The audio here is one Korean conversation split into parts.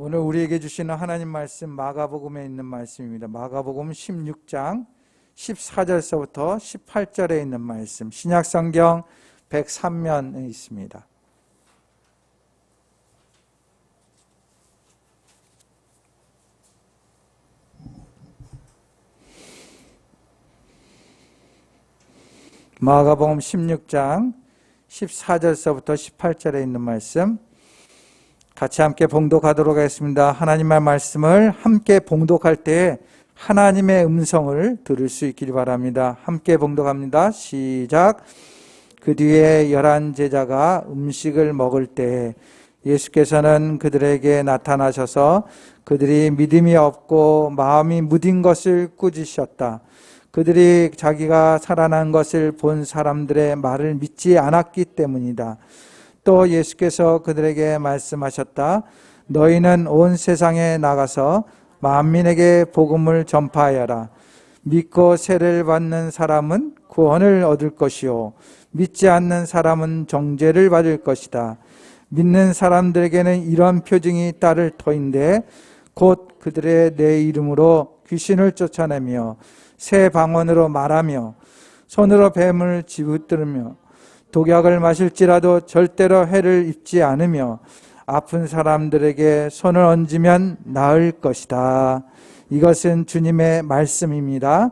오늘 우리에게 주시는 하나님 말씀 마가복음에 있는 말씀입니다. 마가복음 16장 14절서부터 18절에 있는 말씀, 신약성경 103면에 있습니다. 마가복음 16장 14절서부터 18절에 있는 말씀, 같이 함께 봉독하도록 하겠습니다. 하나님의 말씀을 함께 봉독할 때 하나님의 음성을 들을 수 있기를 바랍니다. 함께 봉독합니다. 시작. 그 뒤에 11 제자가 음식을 먹을 때 예수께서는 그들에게 나타나셔서 그들이 믿음이 없고 마음이 무딘 것을 꾸짖으셨다. 그들이 자기가 살아난 것을 본 사람들의 말을 믿지 않았기 때문이다. 또 예수께서 그들에게 말씀하셨다. 너희는 온 세상에 나가서 만민에게 복음을 전파하여라. 믿고 세례를 받는 사람은 구원을 얻을 것이요 믿지 않는 사람은 정죄를 받을 것이다. 믿는 사람들에게는 이런 표징이 따를 터인데 곧 그들의 내 이름으로 귀신을 쫓아내며 새 방언으로 말하며 손으로 뱀을 집으뜨리며 독약을 마실지라도 절대로 해를 입지 않으며 아픈 사람들에게 손을 얹으면 나을 것이다. 이것은 주님의 말씀입니다.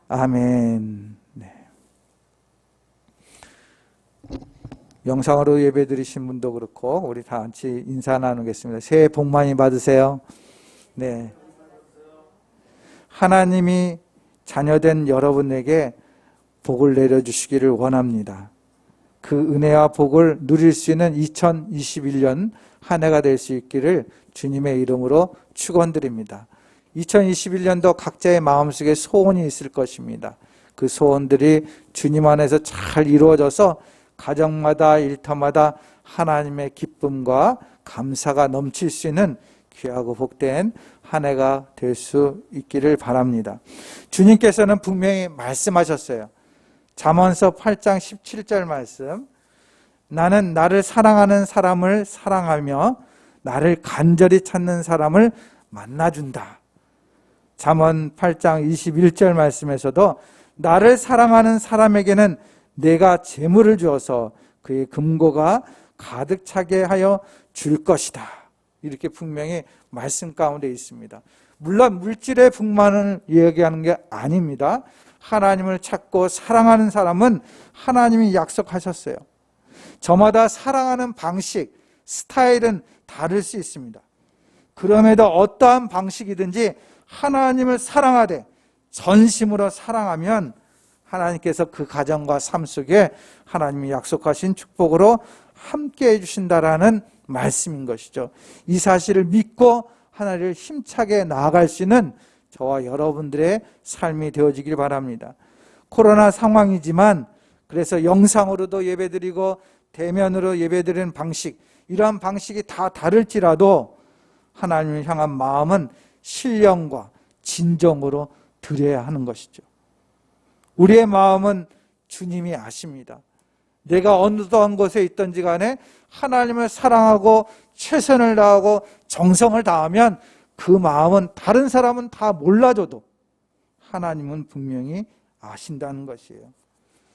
아멘. 네. 영상으로 예배드리신 분도 그렇고 우리 다 같이 인사 나누겠습니다. 새해 복 많이 받으세요. 네. 하나님이 자녀된 여러분에게 복을 내려주시기를 원합니다. 그 은혜와 복을 누릴 수 있는 2021년 한 해가 될 수 있기를 주님의 이름으로 축원드립니다. 2021년도 각자의 마음속에 소원이 있을 것입니다. 그 소원들이 주님 안에서 잘 이루어져서 가정마다 일터마다 하나님의 기쁨과 감사가 넘칠 수 있는 귀하고 복된 한 해가 될 수 있기를 바랍니다. 주님께서는 분명히 말씀하셨어요. 잠언서 8장 17절 말씀, 나는 나를 사랑하는 사람을 사랑하며 나를 간절히 찾는 사람을 만나준다. 잠언 8장 21절 말씀에서도 나를 사랑하는 사람에게는 내가 재물을 주어서 그의 금고가 가득 차게 하여 줄 것이다. 이렇게 분명히 말씀 가운데 있습니다. 물론 물질의 풍만을 이야기하는 게 아닙니다. 하나님을 찾고 사랑하는 사람은 하나님이 약속하셨어요. 저마다 사랑하는 방식, 스타일은 다를 수 있습니다. 그럼에도 어떠한 방식이든지 하나님을 사랑하되 전심으로 사랑하면 하나님께서 그 가정과 삶 속에 하나님이 약속하신 축복으로 함께 해주신다라는 말씀인 것이죠. 이 사실을 믿고 하나님을 힘차게 나아갈 수 있는 저와 여러분들의 삶이 되어지길 바랍니다. 코로나 상황이지만 그래서 영상으로도 예배드리고 대면으로 예배드리는 방식, 이러한 방식이 다 다를지라도 하나님을 향한 마음은 신령과 진정으로 드려야 하는 것이죠. 우리의 마음은 주님이 아십니다. 내가 어떠한 곳에 있든지 간에 하나님을 사랑하고 최선을 다하고 정성을 다하면 그 마음은 다른 사람은 다 몰라줘도 하나님은 분명히 아신다는 것이에요.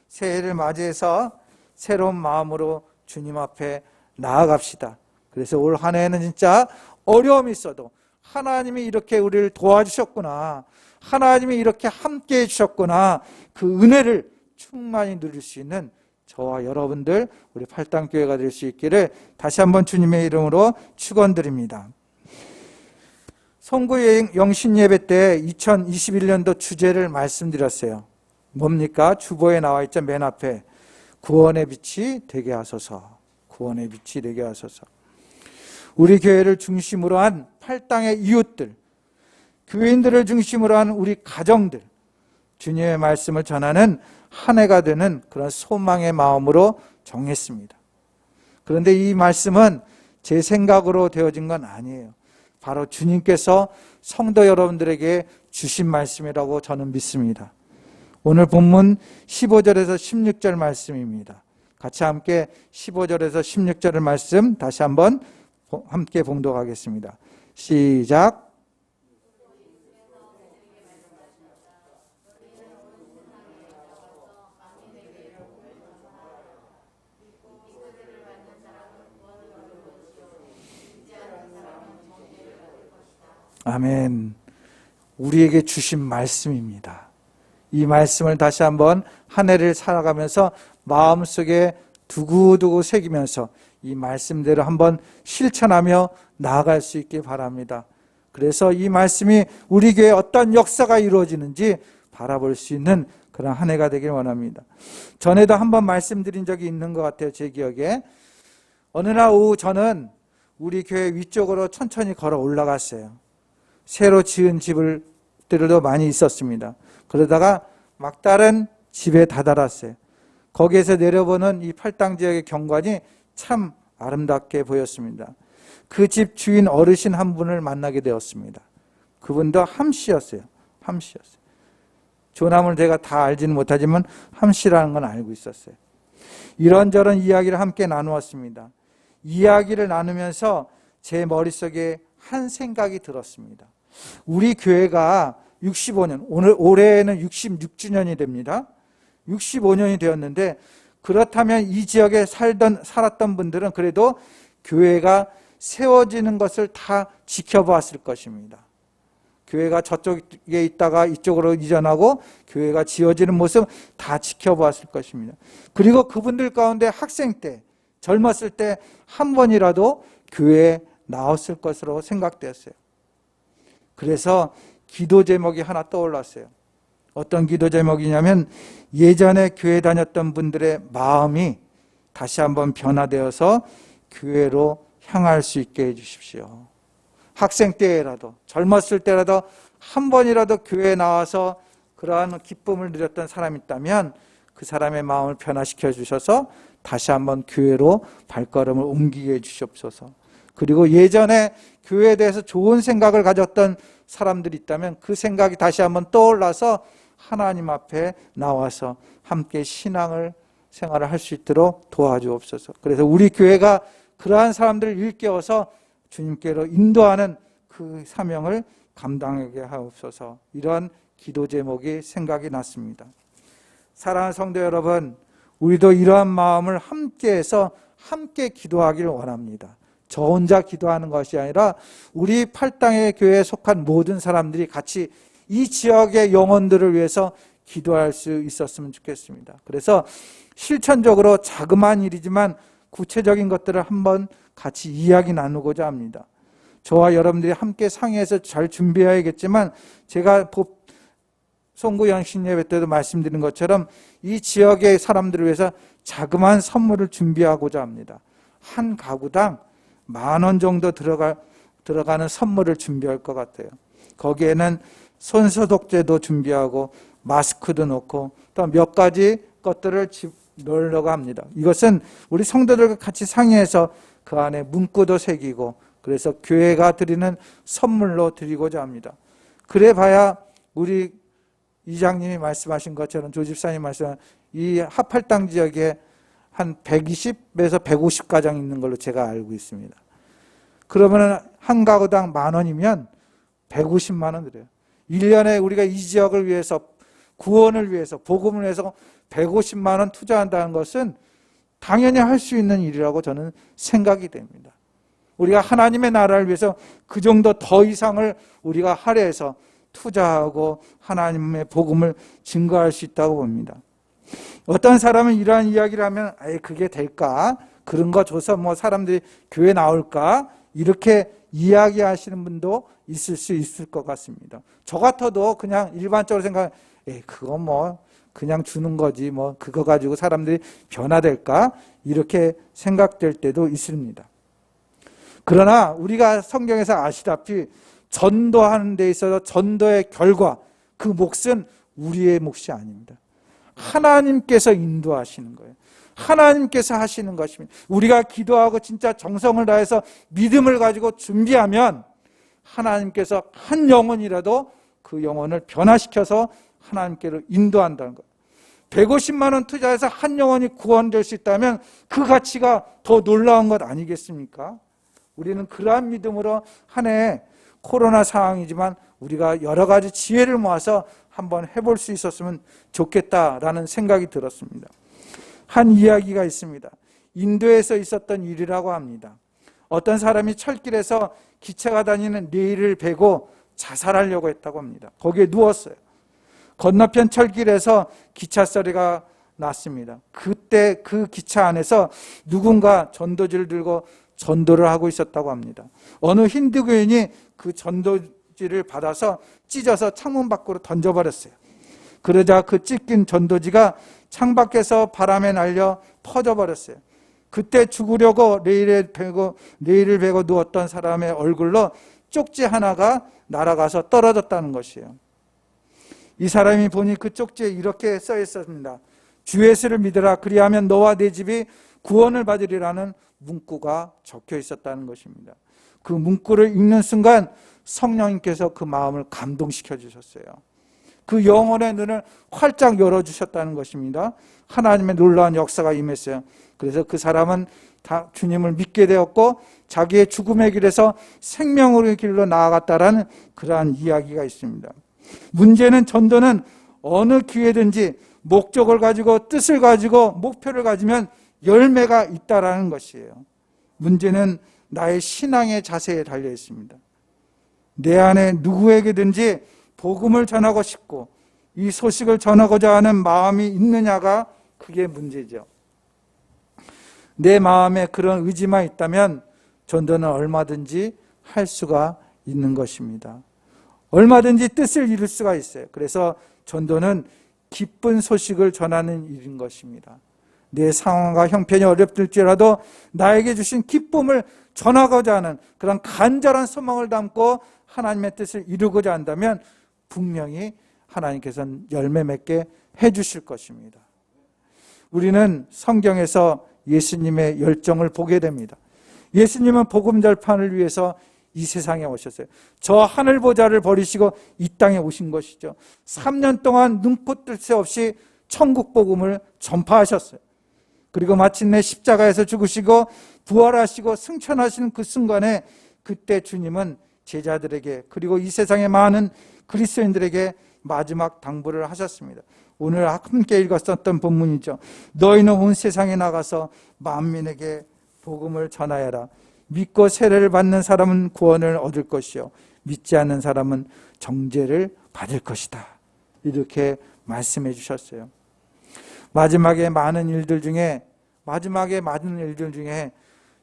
새해를 맞이해서 새로운 마음으로 주님 앞에 나아갑시다. 그래서 올 한 해는 진짜 어려움이 있어도 하나님이 이렇게 우리를 도와주셨구나, 하나님이 이렇게 함께 해주셨구나, 그 은혜를 충만히 누릴 수 있는 저와 여러분들, 우리 팔당교회가 될 수 있기를 다시 한번 주님의 이름으로 축원드립니다. 송구여행 영신예배 때 2021년도 주제를 말씀드렸어요. 뭡니까? 주보에 나와 있죠. 맨 앞에 구원의 빛이 되게 하소서. 구원의 빛이 되게 하소서. 우리 교회를 중심으로 한 팔당의 이웃들, 교인들을 중심으로 한 우리 가정들, 주님의 말씀을 전하는 한 해가 되는 그런 소망의 마음으로 정했습니다. 그런데 이 말씀은 제 생각으로 되어진 건 아니에요. 바로 주님께서 성도 여러분들에게 주신 말씀이라고 저는 믿습니다. 오늘 본문 15절에서 16절 말씀입니다. 같이 함께 15절에서 16절의 말씀 다시 한번 함께 봉독하겠습니다. 시작. 아멘. 우리에게 주신 말씀입니다. 이 말씀을 다시 한번 한 해를 살아가면서 마음속에 두고두고 새기면서 이 말씀대로 한번 실천하며 나아갈 수 있길 바랍니다. 그래서 이 말씀이 우리 교회에 어떤 역사가 이루어지는지 바라볼 수 있는 그런 한 해가 되길 원합니다. 전에도 한번 말씀드린 적이 있는 것 같아요. 제 기억에. 어느 날 오후 저는 우리 교회 위쪽으로 천천히 걸어 올라갔어요. 새로 지은 집들도 많이 있었습니다. 그러다가 막다른 집에 다다랐어요. 거기에서 내려보는 이 팔당 지역의 경관이 참 아름답게 보였습니다. 그 집 주인 어르신 한 분을 만나게 되었습니다. 그분도 함씨였어요. 함씨였어요. 조남을 제가 다 알지는 못하지만 함씨라는 건 알고 있었어요. 이런저런 이야기를 함께 나누었습니다. 이야기를 나누면서 제 머릿속에 한 생각이 들었습니다. 우리 교회가 65년, 올해는 66주년이 됩니다. 65년이 되었는데 그렇다면 이 지역에 살았던 분들은 그래도 교회가 세워지는 것을 다 지켜보았을 것입니다. 교회가 저쪽에 있다가 이쪽으로 이전하고 교회가 지어지는 모습 다 지켜보았을 것입니다. 그리고 그분들 가운데 학생 때, 젊었을 때 한 번이라도 교회에 나왔을 것으로 생각되었어요. 그래서 기도 제목이 하나 떠올랐어요. 어떤 기도 제목이냐면 예전에 교회 다녔던 분들의 마음이 다시 한번 변화되어서 교회로 향할 수 있게 해주십시오. 학생 때라도 젊었을 때라도 한 번이라도 교회에 나와서 그러한 기쁨을 누렸던 사람이 있다면 그 사람의 마음을 변화시켜 주셔서 다시 한번 교회로 발걸음을 옮기게 해주시옵소서. 그리고 예전에 교회에 대해서 좋은 생각을 가졌던 사람들이 있다면 그 생각이 다시 한번 떠올라서 하나님 앞에 나와서 함께 신앙을 생활을 할 수 있도록 도와주옵소서. 그래서 우리 교회가 그러한 사람들을 일깨워서 주님께로 인도하는 그 사명을 감당하게 하옵소서. 이런 기도 제목이 생각이 났습니다. 사랑하는 성도 여러분, 우리도 이러한 마음을 함께해서 함께 기도하기를 원합니다. 저 혼자 기도하는 것이 아니라 우리 팔당의 교회에 속한 모든 사람들이 같이 이 지역의 영혼들을 위해서 기도할 수 있었으면 좋겠습니다. 그래서 실천적으로 자그마한 일이지만 구체적인 것들을 한번 같이 이야기 나누고자 합니다. 저와 여러분들이 함께 상의해서 잘 준비해야겠지만 제가 송구 연신 예배 때도 말씀드린 것처럼 이 지역의 사람들을 위해서 자그마한 선물을 준비하고자 합니다. 한 가구당 10,000원 정도 들어가는 선물을 준비할 것 같아요. 거기에는 손소독제도 준비하고 마스크도 넣고 또 몇 가지 것들을 넣으려고 합니다. 이것은 우리 성도들과 같이 상의해서 그 안에 문구도 새기고 그래서 교회가 드리는 선물로 드리고자 합니다. 그래 봐야 우리 이장님이 말씀하신 것처럼 조집사님이 말씀하신 이 하팔당 지역에 한 120에서 150가정 있는 걸로 제가 알고 있습니다. 그러면 한 가구당 10,000원이면 150만 원 드려요. 1년에 우리가 이 지역을 위해서 구원을 위해서 복음을 위해서 150만 원 투자한다는 것은 당연히 할 수 있는 일이라고 저는 생각이 됩니다. 우리가 하나님의 나라를 위해서 그 정도 더 이상을 우리가 할애해서 투자하고 하나님의 복음을 증거할 수 있다고 봅니다. 어떤 사람은 이러한 이야기를 하면 그게 될까? 그런 거 줘서 뭐 사람들이 교회 나올까? 이렇게 이야기하시는 분도 있을 수 있을 것 같습니다. 저 같아도 그냥 일반적으로 생각하면 그거 뭐 그냥 주는 거지 뭐 그거 가지고 사람들이 변화될까? 이렇게 생각될 때도 있습니다. 그러나 우리가 성경에서 아시다시피 전도하는 데 있어서 전도의 결과 그 몫은 우리의 몫이 아닙니다. 하나님께서 인도하시는 거예요. 하나님께서 하시는 것입니다. 우리가 기도하고 진짜 정성을 다해서 믿음을 가지고 준비하면 하나님께서 한 영혼이라도 그 영혼을 변화시켜서 하나님께로 인도한다는 거예요. 150만 원 투자해서 한 영혼이 구원될 수 있다면 그 가치가 더 놀라운 것 아니겠습니까? 우리는 그러한 믿음으로 한 해 코로나 상황이지만 우리가 여러 가지 지혜를 모아서 한번 해볼 수 있었으면 좋겠다라는 생각이 들었습니다. 한 이야기가 있습니다. 인도에서 있었던 일이라고 합니다. 어떤 사람이 철길에서 기차가 다니는 레일을 베고 자살하려고 했다고 합니다. 거기에 누웠어요. 건너편 철길에서 기차 소리가 났습니다. 그때 그 기차 안에서 누군가 전도지를 들고 전도를 하고 있었다고 합니다. 어느 힌두교인이 그 전도지를 받아서 찢어서 창문 밖으로 던져버렸어요. 그러자 그 찢긴 전도지가 창밖에서 바람에 날려 퍼져버렸어요. 그때 죽으려고 레일을 베고 누웠던 사람의 얼굴로 쪽지 하나가 날아가서 떨어졌다는 것이에요. 이 사람이 보니 그 쪽지에 이렇게 써 있었습니다. 주 예수를 믿으라. 그리하면 너와 네 집이 구원을 받으리라는 문구가 적혀 있었다는 것입니다. 그 문구를 읽는 순간 성령님께서 그 마음을 감동시켜 주셨어요. 그 영혼의 눈을 활짝 열어주셨다는 것입니다. 하나님의 놀라운 역사가 임했어요. 그래서 그 사람은 다 주님을 믿게 되었고 자기의 죽음의 길에서 생명의 길로 나아갔다라는 그러한 이야기가 있습니다. 문제는 전도는 어느 기회든지 목적을 가지고 뜻을 가지고 목표를 가지면 열매가 있다라는 것이에요. 문제는 나의 신앙의 자세에 달려 있습니다. 내 안에 누구에게든지 복음을 전하고 싶고 이 소식을 전하고자 하는 마음이 있느냐가 그게 문제죠. 내 마음에 그런 의지만 있다면 전도는 얼마든지 할 수가 있는 것입니다. 얼마든지 뜻을 이룰 수가 있어요. 그래서 전도는 기쁜 소식을 전하는 일인 것입니다. 내 상황과 형편이 어렵을지라도 나에게 주신 기쁨을 전하고자 하는 그런 간절한 소망을 담고 하나님의 뜻을 이루고자 한다면 분명히 하나님께서는 열매 맺게 해주실 것입니다. 우리는 성경에서 예수님의 열정을 보게 됩니다. 예수님은 복음 전파를 위해서 이 세상에 오셨어요. 저 하늘 보좌를 버리시고 이 땅에 오신 것이죠. 3년 동안 눈코 뜰 새 없이 천국 복음을 전파하셨어요. 그리고 마침내 십자가에서 죽으시고 부활하시고 승천하시는 그 순간에 그때 주님은 제자들에게 그리고 이 세상의 많은 그리스도인들에게 마지막 당부를 하셨습니다. 오늘 함께 읽었었던 본문이죠. 너희는 온 세상에 나가서 만민에게 복음을 전하여라. 믿고 세례를 받는 사람은 구원을 얻을 것이요 믿지 않는 사람은 정죄를 받을 것이다. 이렇게 말씀해 주셨어요. 마지막에 많은 일들 중에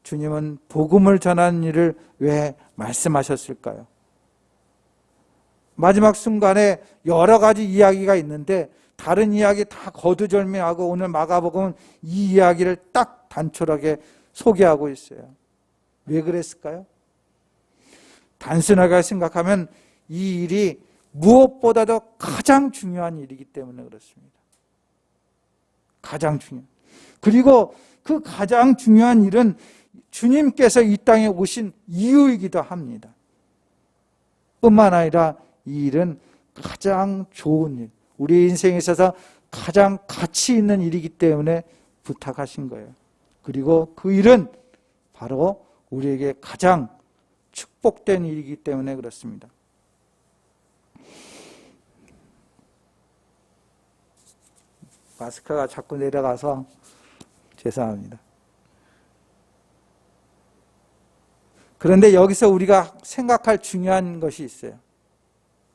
주님은 복음을 전하는 일을 왜 말씀하셨을까요? 마지막 순간에 여러 가지 이야기가 있는데 다른 이야기 다 거두절미하고 오늘 마가복음은 이 이야기를 딱 단촐하게 소개하고 있어요. 왜 그랬을까요? 단순하게 생각하면 이 일이 무엇보다도 가장 중요한 일이기 때문에 그렇습니다. 가장 중요한. 그리고 그 가장 중요한 일은 주님께서 이 땅에 오신 이유이기도 합니다. 뿐만 아니라 이 일은 가장 좋은 일, 우리 인생에 있어서 가장 가치 있는 일이기 때문에 부탁하신 거예요. 그리고 그 일은 바로 우리에게 가장 축복된 일이기 때문에 그렇습니다. 마스크가 자꾸 내려가서 죄송합니다. 그런데 여기서 우리가 생각할 중요한 것이 있어요.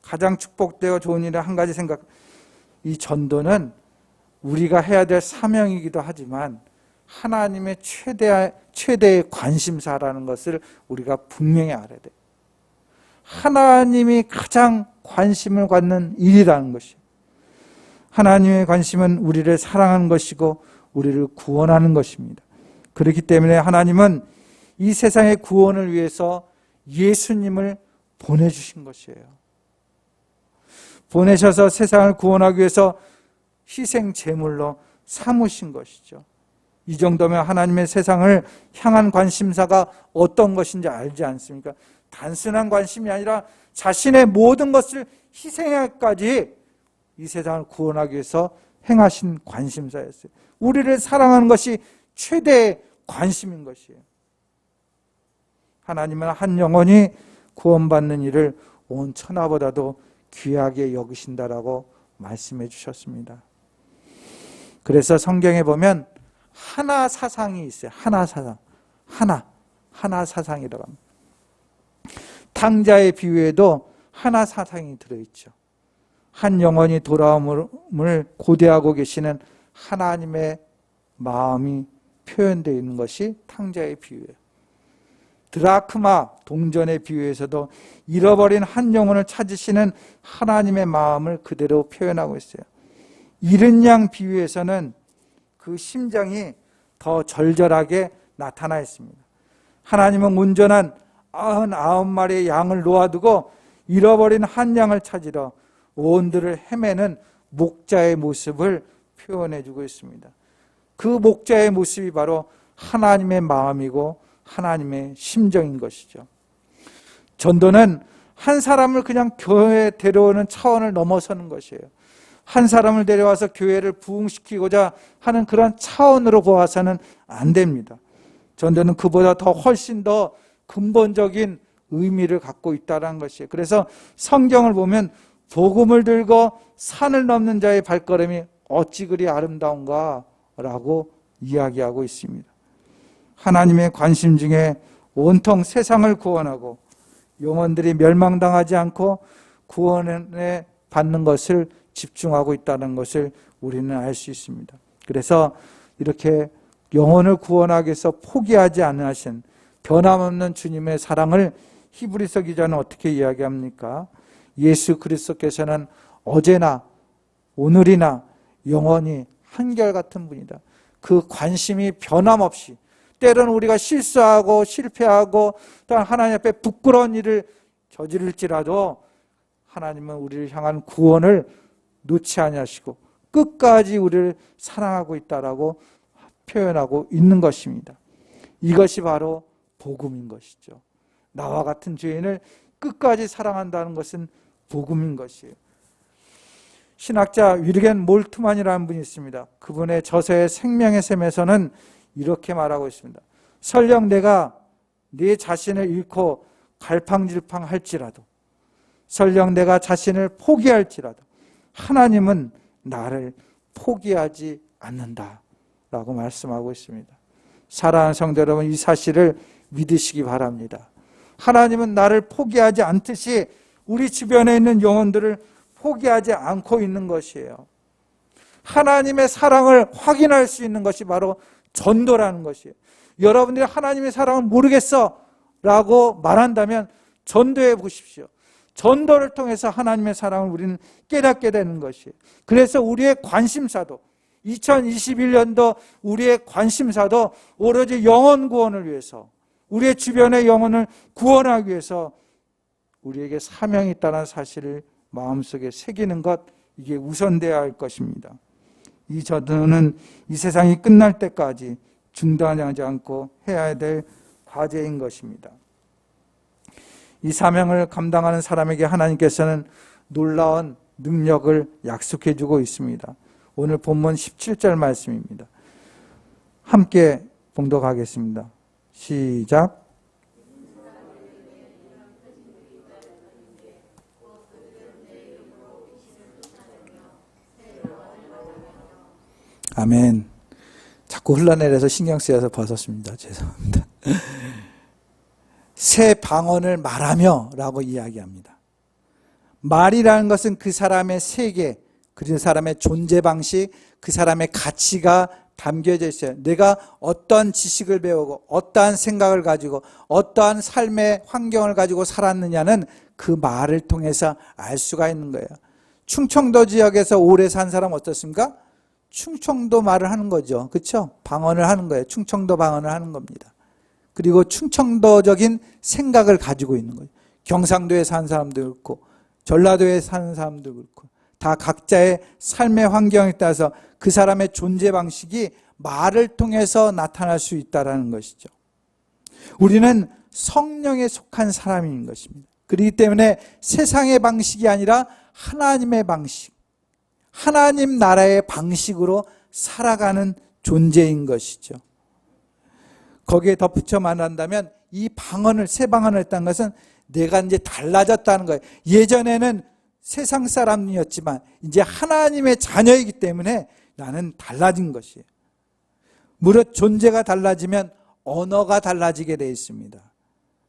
가장 축복되고 좋은 일은 한 가지 생각. 이 전도는 우리가 해야 될 사명이기도 하지만 하나님의 최대의 관심사라는 것을 우리가 분명히 알아야 돼요. 하나님이 가장 관심을 갖는 일이라는 것이에요. 하나님의 관심은 우리를 사랑하는 것이고 우리를 구원하는 것입니다. 그렇기 때문에 하나님은 이 세상의 구원을 위해서 예수님을 보내주신 것이에요. 보내셔서 세상을 구원하기 위해서 희생 제물로 삼으신 것이죠. 이 정도면 하나님의 세상을 향한 관심사가 어떤 것인지 알지 않습니까? 단순한 관심이 아니라 자신의 모든 것을 희생하기까지 이 세상을 구원하기 위해서 행하신 관심사였어요. 우리를 사랑하는 것이 최대의 관심인 것이에요. 하나님은 한 영혼이 구원받는 일을 온 천하보다도 귀하게 여기신다라고 말씀해 주셨습니다. 그래서 성경에 보면 하나 사상이 있어요. 하나 사상. 하나 사상이라고 합니다. 탕자의 비유에도 하나 사상이 들어있죠. 한 영혼이 돌아옴을 고대하고 계시는 하나님의 마음이 표현되어 있는 것이 탕자의 비유예요. 드라크마 동전의 비유에서도 잃어버린 한 영혼을 찾으시는 하나님의 마음을 그대로 표현하고 있어요. 잃은 양 비유에서는 그 심정이 더 절절하게 나타나 있습니다. 하나님은 온전한 99마리의 양을 놓아두고 잃어버린 한 양을 찾으러 온들을 헤매는 목자의 모습을 표현해주고 있습니다. 그 목자의 모습이 바로 하나님의 마음이고 하나님의 심정인 것이죠. 전도는 한 사람을 그냥 교회에 데려오는 차원을 넘어서는 것이에요. 한 사람을 데려와서 교회를 부흥시키고자 하는 그런 차원으로 보아서는 안 됩니다. 전도는 그보다 더 훨씬 더 근본적인 의미를 갖고 있다는 것이에요. 그래서 성경을 보면 복음을 들고 산을 넘는 자의 발걸음이 어찌 그리 아름다운가 라고 이야기하고 있습니다. 하나님의 관심 중에 온통 세상을 구원하고 영혼들이 멸망당하지 않고 구원에 받는 것을 집중하고 있다는 것을 우리는 알 수 있습니다. 그래서 이렇게 영혼을 구원하기 위해서 포기하지 않으신 변함없는 주님의 사랑을 히브리서 기자는 어떻게 이야기합니까? 예수 그리스도께서는 어제나 오늘이나 영원히 한결같은 분이다. 그 관심이 변함없이, 때로는 우리가 실수하고 실패하고 또한 하나님 앞에 부끄러운 일을 저지를지라도 하나님은 우리를 향한 구원을 놓지 아니하시고 끝까지 우리를 사랑하고 있다라고 표현하고 있는 것입니다. 이것이 바로 복음인 것이죠. 나와 같은 죄인을 끝까지 사랑한다는 것은 복음인 것이에요. 신학자 위르겐 몰트만이라는 분이 있습니다. 그분의 저서의 생명의 샘에서는 이렇게 말하고 있습니다. 설령 내가 내 자신을 잃고 갈팡질팡할지라도, 설령 내가 자신을 포기할지라도 하나님은 나를 포기하지 않는다 라고 말씀하고 있습니다. 사랑하는 성도 여러분, 이 사실을 믿으시기 바랍니다. 하나님은 나를 포기하지 않듯이 우리 주변에 있는 영혼들을 포기하지 않고 있는 것이에요. 하나님의 사랑을 확인할 수 있는 것이 바로 전도라는 것이에요. 여러분들이 하나님의 사랑을 모르겠어 라고 말한다면 전도해 보십시오. 전도를 통해서 하나님의 사랑을 우리는 깨닫게 되는 것이에요. 그래서 우리의 관심사도 2021년도 우리의 관심사도 오로지 영혼 구원을 위해서, 우리의 주변의 영혼을 구원하기 위해서 우리에게 사명이 있다는 사실을 마음속에 새기는 것, 이게 우선되어야 할 것입니다. 이 전도는 이 세상이 끝날 때까지 중단하지 않고 해야 될 과제인 것입니다. 이 사명을 감당하는 사람에게 하나님께서는 놀라운 능력을 약속해 주고 있습니다. 오늘 본문 17절 말씀입니다. 함께 봉독하겠습니다. 시작. 아멘. 자꾸 흘러내려서 신경 쓰여서 벗었습니다. 죄송합니다. 새 방언을 말하며 라고 이야기합니다. 말이라는 것은 그 사람의 세계, 그 사람의 존재 방식, 그 사람의 가치가 담겨져 있어요. 내가 어떠한 지식을 배우고 어떠한 생각을 가지고 어떠한 삶의 환경을 가지고 살았느냐는 그 말을 통해서 알 수가 있는 거예요. 충청도 지역에서 오래 산 사람 어떻습니까? 충청도 말을 하는 거죠. 그렇죠? 방언을 하는 거예요. 충청도 방언을 하는 겁니다. 그리고 충청도적인 생각을 가지고 있는 거예요. 경상도에 사는 사람도 그렇고 전라도에 사는 사람도 그렇고 다 각자의 삶의 환경에 따라서 그 사람의 존재 방식이 말을 통해서 나타날 수 있다는 것이죠. 우리는 성령에 속한 사람인 것입니다. 그렇기 때문에 세상의 방식이 아니라 하나님의 방식, 하나님 나라의 방식으로 살아가는 존재인 것이죠. 거기에 덧붙여 말한다면 이 방언을, 새 방언을 했다는 것은 내가 이제 달라졌다는 거예요. 예전에는 세상 사람이었지만 이제 하나님의 자녀이기 때문에 나는 달라진 것이에요. 무릇 존재가 달라지면 언어가 달라지게 되어 있습니다.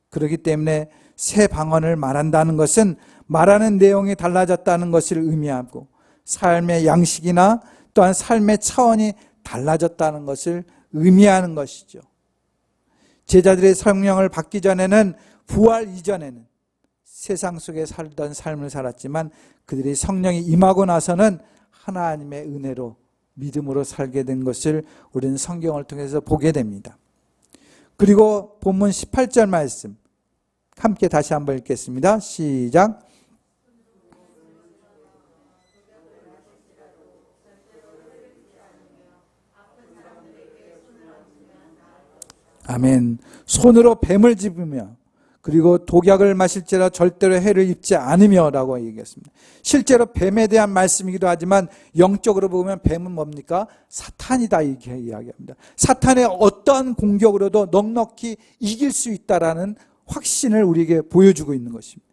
그렇기 때문에 새 방언을 말한다는 것은 말하는 내용이 달라졌다는 것을 의미하고 삶의 양식이나 또한 삶의 차원이 달라졌다는 것을 의미하는 것이죠. 제자들의 성령을 받기 전에는, 부활 이전에는 세상 속에 살던 삶을 살았지만 그들이 성령이 임하고 나서는 하나님의 은혜로, 믿음으로 살게 된 것을 우리는 성경을 통해서 보게 됩니다. 그리고 본문 18절 말씀 함께 다시 한번 읽겠습니다. 시작. 아멘. 손으로 뱀을 집으며 그리고 독약을 마실지라 절대로 해를 입지 않으며 라고 얘기했습니다. 실제로 뱀에 대한 말씀이기도 하지만 영적으로 보면 뱀은 뭡니까? 사탄이다 이렇게 이야기합니다. 사탄의 어떠한 공격으로도 넉넉히 이길 수 있다라는 확신을 우리에게 보여주고 있는 것입니다.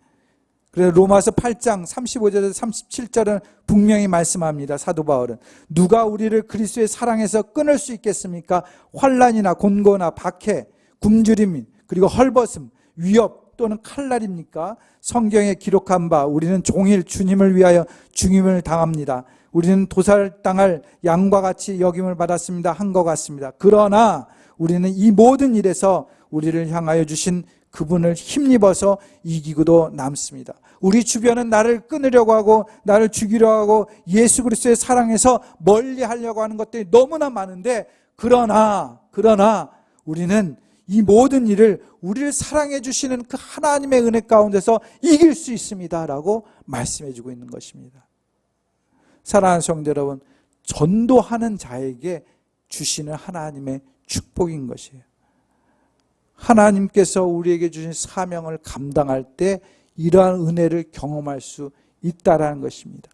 그래서 로마서 8장 35절에서 37절은 분명히 말씀합니다. 사도 바울은 누가 우리를 그리스도의 사랑에서 끊을 수 있겠습니까? 환난이나 곤고나 박해, 굶주림, 그리고 헐벗음, 위협 또는 칼날입니까? 성경에 기록한 바 우리는 종일 주님을 위하여 죽임을 당합니다. 우리는 도살당할 양과 같이 여김을 받았습니다. 한 것 같습니다. 그러나 우리는 이 모든 일에서 우리를 향하여 주신 그분을 힘입어서 이기고도 남습니다. 우리 주변은 나를 끊으려고 하고 나를 죽이려고 하고 예수 그리스도의 사랑에서 멀리 하려고 하는 것들이 너무나 많은데 그러나 우리는 이 모든 일을 우리를 사랑해 주시는 그 하나님의 은혜 가운데서 이길 수 있습니다 라고 말씀해 주고 있는 것입니다. 사랑하는 성도 여러분, 전도하는 자에게 주시는 하나님의 축복인 것이에요. 하나님께서 우리에게 주신 사명을 감당할 때 이러한 은혜를 경험할 수 있다라는 것입니다.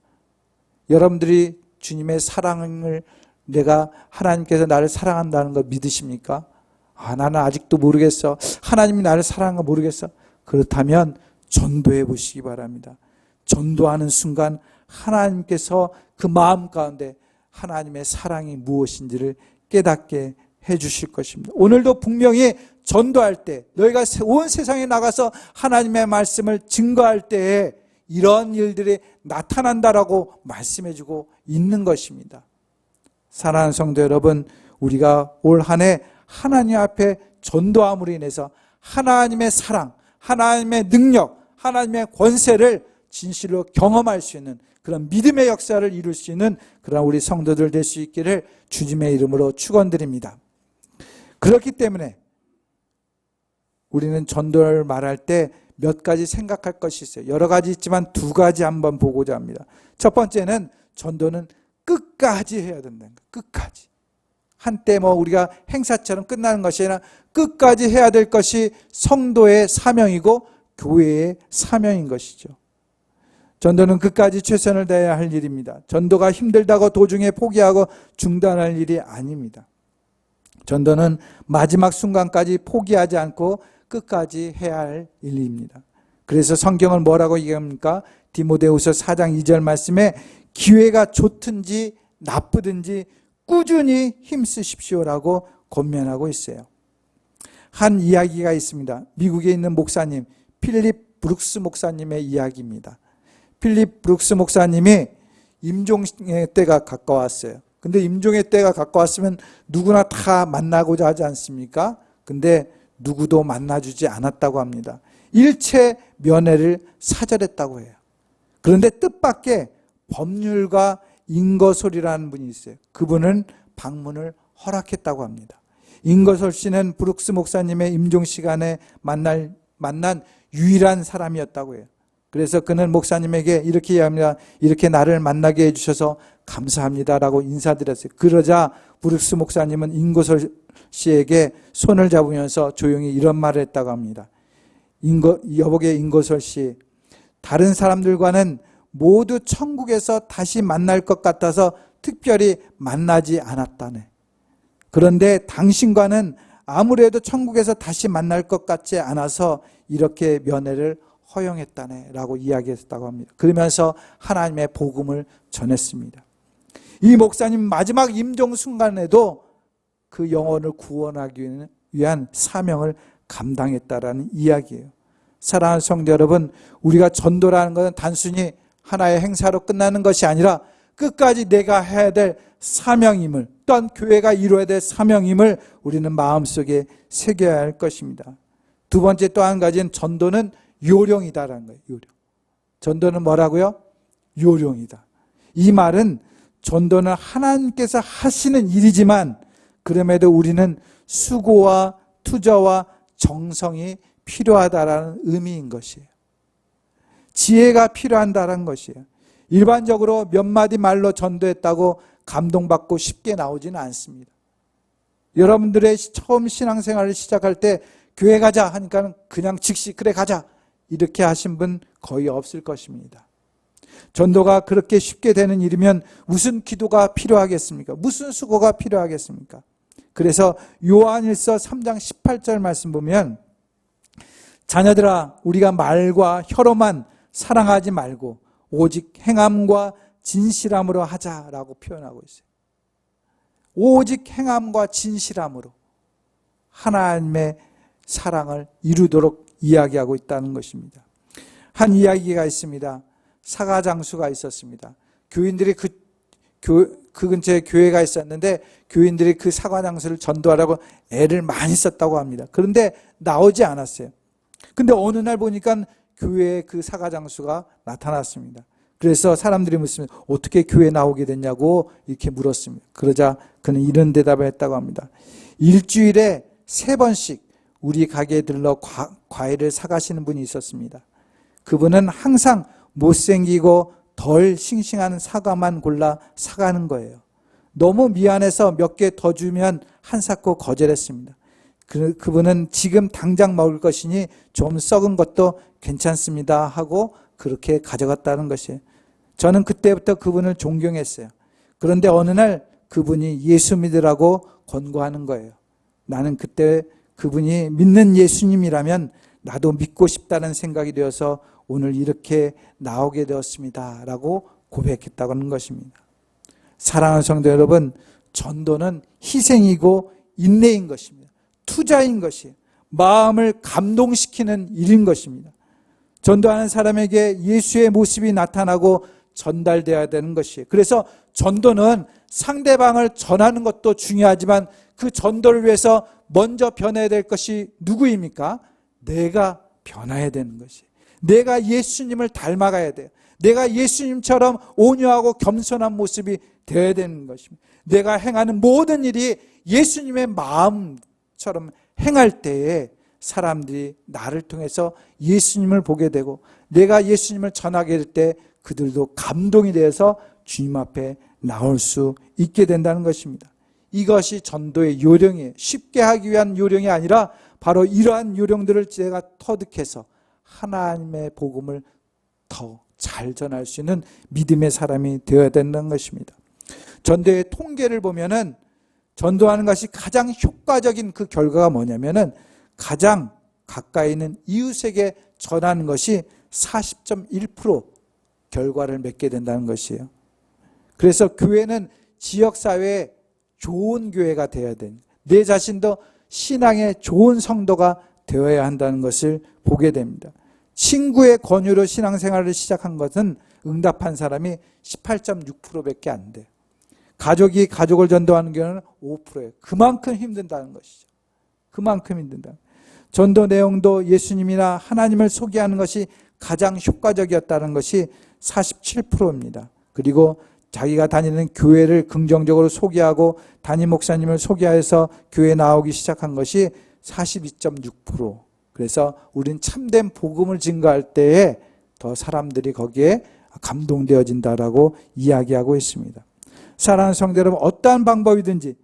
여러분들이 주님의 사랑을, 내가 하나님께서 나를 사랑한다는 거 믿으십니까? 나는 아직도 모르겠어. 하나님이 나를 사랑하는 거 모르겠어. 그렇다면 전도해 보시기 바랍니다. 전도하는 순간 하나님께서 그 마음 가운데 하나님의 사랑이 무엇인지를 깨닫게 해 주실 것입니다. 오늘도 분명히 전도할 때, 너희가 온 세상에 나가서 하나님의 말씀을 증거할 때에 이런 일들이 나타난다라고 말씀해 주고 있는 것입니다. 사랑하는 성도 여러분, 우리가 올 한 해 하나님 앞에 전도함으로 인해서 하나님의 사랑, 하나님의 능력, 하나님의 권세를 진실로 경험할 수 있는 그런 믿음의 역사를 이룰 수 있는 그런 우리 성도들 될 수 있기를 주님의 이름으로 축원드립니다. 그렇기 때문에 우리는 전도를 말할 때 몇 가지 생각할 것이 있어요. 여러 가지 있지만 두 가지 한번 보고자 합니다. 첫 번째는 전도는 끝까지 해야 된다는 거예요. 끝까지. 한때 우리가 행사처럼 끝나는 것이 아니라 끝까지 해야 될 것이 성도의 사명이고 교회의 사명인 것이죠. 전도는 끝까지 최선을 다해야 할 일입니다. 전도가 힘들다고 도중에 포기하고 중단할 일이 아닙니다. 전도는 마지막 순간까지 포기하지 않고 끝까지 해야 할 일입니다. 그래서 성경은 뭐라고 얘기합니까? 디모데후서 4장 2절 말씀에 기회가 좋든지 나쁘든지 꾸준히 힘쓰십시오라고 권면하고 있어요. 한 이야기가 있습니다. 미국에 있는 목사님, 필립 브룩스 목사님의 이야기입니다. 필립 브룩스 목사님이 임종의 때가 가까웠어요. 근데 임종의 때가 가까웠으면 누구나 다 만나고자 하지 않습니까? 근데 누구도 만나주지 않았다고 합니다. 일체 면회를 사절했다고 해요. 그런데 뜻밖의 법률가 인거솔이라는 분이 있어요. 그분은 방문을 허락했다고 합니다. 인거솔 씨는 브룩스 목사님의 임종 시간에 만난 유일한 사람이었다고 해요. 그래서 그는 목사님에게 이렇게 이야기합니다. 이렇게 나를 만나게 해주셔서 감사합니다라고 인사드렸어요. 그러자 브룩스 목사님은 인거솔 씨에게 손을 잡으면서 조용히 이런 말을 했다고 합니다. 여보게 인거솔 씨, 다른 사람들과는 모두 천국에서 다시 만날 것 같아서 특별히 만나지 않았다네. 그런데 당신과는 아무래도 천국에서 다시 만날 것 같지 않아서 이렇게 면회를 허용했다네 라고 이야기했다고 합니다. 그러면서 하나님의 복음을 전했습니다. 이 목사님 마지막 임종 순간에도 그 영혼을 구원하기 위한 사명을 감당했다라는 이야기예요. 사랑하는 성도 여러분, 우리가 전도라는 것은 단순히 하나의 행사로 끝나는 것이 아니라 끝까지 내가 해야 될 사명임을, 또한 교회가 이루어야 될 사명임을 우리는 마음속에 새겨야 할 것입니다. 두 번째 또 한 가지는 전도는 요령이다라는 거예요. 요령. 전도는 뭐라고요? 요령이다. 이 말은 전도는 하나님께서 하시는 일이지만 그럼에도 우리는 수고와 투자와 정성이 필요하다라는 의미인 것이에요. 지혜가 필요하다는 것이에요. 일반적으로 몇 마디 말로 전도했다고 감동받고 쉽게 나오지는 않습니다. 여러분들의 처음 신앙생활을 시작할 때 교회 가자 하니까 그냥 즉시 그래 가자 이렇게 하신 분 거의 없을 것입니다. 전도가 그렇게 쉽게 되는 일이면 무슨 기도가 필요하겠습니까? 무슨 수고가 필요하겠습니까? 그래서 요한일서 3장 18절 말씀 보면 자녀들아 우리가 말과 혀로만 사랑하지 말고 오직 행함과 진실함으로 하자라고 표현하고 있어요. 오직 행함과 진실함으로 하나님의 사랑을 이루도록 이야기하고 있다는 것입니다. 한 이야기가 있습니다. 사가장수가 있었습니다. 교인들이 그 근처에 교회가 있었는데 교인들이 그 사가장수를 전도하라고 애를 많이 썼다고 합니다. 그런데 나오지 않았어요. 근데 어느 날 보니까 교회에 그 사가장수가 나타났습니다. 그래서 사람들이 묻습니다. 어떻게 교회에 나오게 됐냐고 이렇게 물었습니다. 그러자 그는 이런 대답을 했다고 합니다. 일주일에 3번씩 우리 가게에 들러 과일을 사가시는 분이 있었습니다. 그분은 항상 못생기고 덜 싱싱한 사과만 골라 사가는 거예요. 너무 미안해서 몇 개 더 주면 한 삭고 거절했습니다. 그분은 지금 당장 먹을 것이니 좀 썩은 것도 괜찮습니다 하고 그렇게 가져갔다는 것이에요. 저는 그때부터 그분을 존경했어요. 그런데 어느 날 그분이 예수 믿으라고 권고하는 거예요. 나는 그때 그분이 믿는 예수님이라면 나도 믿고 싶다는 생각이 되어서 오늘 이렇게 나오게 되었습니다 라고 고백했다고 하는 것입니다. 사랑하는 성도 여러분, 전도는 희생이고 인내인 것입니다. 투자인 것이에요. 마음을 감동시키는 일인 것입니다. 전도하는 사람에게 예수의 모습이 나타나고 전달되어야 되는 것이에요. 그래서 전도는 상대방을 전하는 것도 중요하지만 그 전도를 위해서 먼저 변해야 될 것이 누구입니까? 내가 변화해야 되는 것이에요. 내가 예수님을 닮아가야 돼요. 내가 예수님처럼 온유하고 겸손한 모습이 되어야 되는 것입니다. 내가 행하는 모든 일이 예수님의 마음처럼 행할 때에 사람들이 나를 통해서 예수님을 보게 되고 내가 예수님을 전하게 될 때 그들도 감동이 되어서 주님 앞에 나올 수 있게 된다는 것입니다. 이것이 전도의 요령이에요. 쉽게 하기 위한 요령이 아니라 바로 이러한 요령들을 제가 터득해서 하나님의 복음을 더 잘 전할 수 있는 믿음의 사람이 되어야 된다는 것입니다. 전도의 통계를 보면은 전도하는 것이 가장 효과적인 그 결과가 뭐냐면은 가장 가까이 있는 이웃에게 전하는 것이 40.1% 결과를 맺게 된다는 것이에요. 그래서 교회는 지역사회에 좋은 교회가 되어야 됩니다. 내 자신도 신앙의 좋은 성도가 되어야 한다는 것을 보게 됩니다. 친구의 권유로 신앙생활을 시작한 것은 응답한 사람이 18.6%밖에 안 돼요. 가족이 가족을 전도하는 경우는 5%예요. 그만큼 힘든다는 것이죠. 그만큼 힘든다. 전도 내용도 예수님이나 하나님을 소개하는 것이 가장 효과적이었다는 것이 47%입니다. 그리고 자기가 다니는 교회를 긍정적으로 소개하고 담임 목사님을 소개해서 교회에 나오기 시작한 것이 42.6%. 그래서 우린 참된 복음을 증거할 때에 더 사람들이 거기에 감동되어진다라고 이야기하고 있습니다. 사랑하는 성도 여러분, 어떠한 방법이든지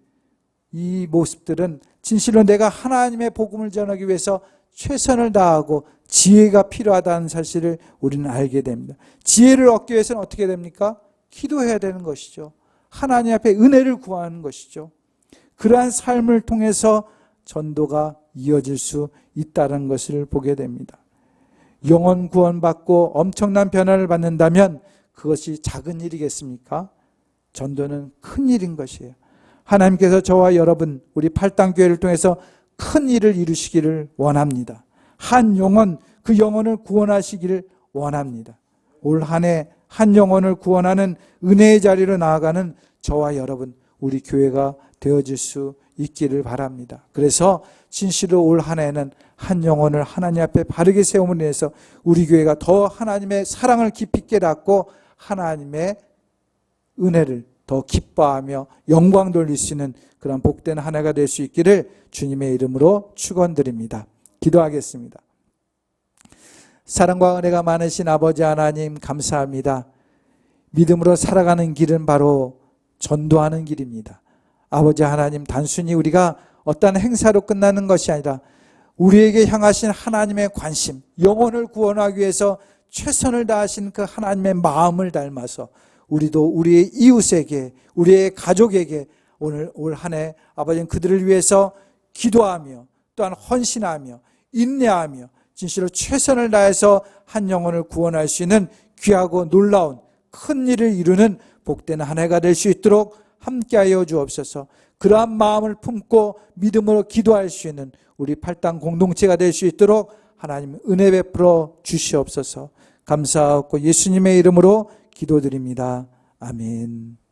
이 모습들은 진실로 내가 하나님의 복음을 전하기 위해서 최선을 다하고 지혜가 필요하다는 사실을 우리는 알게 됩니다. 지혜를 얻기 위해서는 어떻게 됩니까? 기도해야 되는 것이죠. 하나님 앞에 은혜를 구하는 것이죠. 그러한 삶을 통해서 전도가 이어질 수 있다는 것을 보게 됩니다. 영혼 구원받고 엄청난 변화를 받는다면 그것이 작은 일이겠습니까? 전도는 큰 일인 것이에요. 하나님께서 저와 여러분, 우리 팔당교회를 통해서 큰 일을 이루시기를 원합니다. 한 영혼, 그 영혼을 구원하시기를 원합니다. 올 한 해 한 영혼을 구원하는 은혜의 자리로 나아가는 저와 여러분, 우리 교회가 되어질 수 있기를 바랍니다. 그래서 진실로 올 한 해는 한 영혼을 하나님 앞에 바르게 세움으로 인해서 우리 교회가 더 하나님의 사랑을 깊이 깨닫고 하나님의 은혜를 더 기뻐하며 영광 돌릴 수 있는 그런 복된 한 해가 될 수 있기를 주님의 이름으로 축원드립니다. 기도하겠습니다. 사랑과 은혜가 많으신 아버지 하나님 감사합니다. 믿음으로 살아가는 길은 바로 전도하는 길입니다. 아버지 하나님, 단순히 우리가 어떤 행사로 끝나는 것이 아니라 우리에게 향하신 하나님의 관심, 영혼을 구원하기 위해서 최선을 다하신 그 하나님의 마음을 닮아서 우리도 우리의 이웃에게, 우리의 가족에게 오늘 올 한 해 아버지는 그들을 위해서 기도하며 또한 헌신하며 인내하며 진실로 최선을 다해서 한 영혼을 구원할 수 있는 귀하고 놀라운 큰 일을 이루는 복된 한 해가 될 수 있도록 함께하여 주옵소서. 그러한 마음을 품고 믿음으로 기도할 수 있는 우리 팔당 공동체가 될 수 있도록 하나님 은혜 베풀어 주시옵소서. 감사하고 예수님의 이름으로 기도드립니다. 아멘.